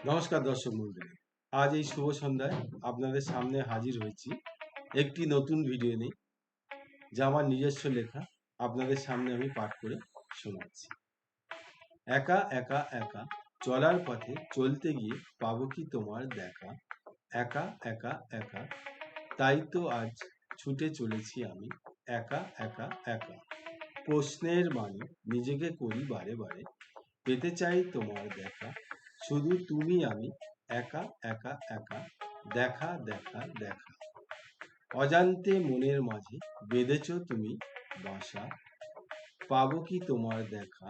নমস্কার দর্শক মণ্ডলী, আজ এই শুভ সন্ধ্যায় আপনাদের সামনে হাজির হয়েছি একটি নতুন ভিডিও নিয়ে, যা আমার নিজস্ব লেখা। আপনাদের সামনে আমি পাঠ করে শোনাচ্ছি। একা একা একা চলার পথে চলতে গিয়ে পাবো কি তোমার দেখা। একা একা একা তাই তো আজ ছুটে চলেছি আমি। একা একা একা প্রশ্নের মানে নিজেকে করি বারে বারে। পেতে চাই তোমার দেখা, শুধু তুমি আমি। একা একা একা দেখা দেখা দেখা অজান্তে মনের মাঝে বেঁধেছ তুমি বাসা। পাবো কি তোমার দেখা,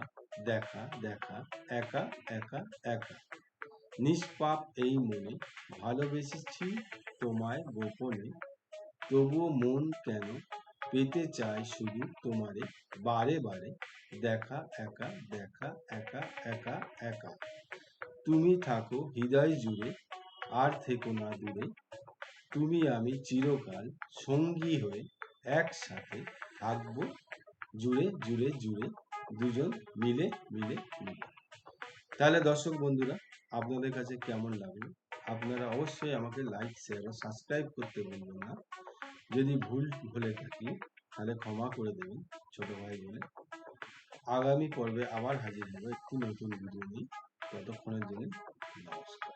দেখা দেখা একা একা একা নিষ্পাপ এই মনে ভালোবেসেছি তোমায় গোপনে। তবুও মন কেন পেতে চায় শুধু তোমারে বারে বারে। দেখা একা দেখা একা একা একা তুমি থাকো হৃদয় জুড়ে, আর থেকো না দূরে। তুমি আমি চিরকাল সঙ্গী হয়ে একসাথে থাকবো, জুড়ে জুড়ে জুড়ে দুজন মিলে মিলে মিলে। তাহলে দর্শক বন্ধুরা, আপনাদের কাছে কেমন লাগলো? আপনারা অবশ্যই আমাকে লাইক, শেয়ার ও সাবস্ক্রাইব করতে ভুলবেন না। যদি ভুল বলে থাকি তাহলে ক্ষমা করে দেবেন, ছোট ভাই বলে। আগামী পর্বে আবার হাজির হবো একটি নতুন ভিডিও নিয়ে। ততক্ষণের জন্য নমস্কার।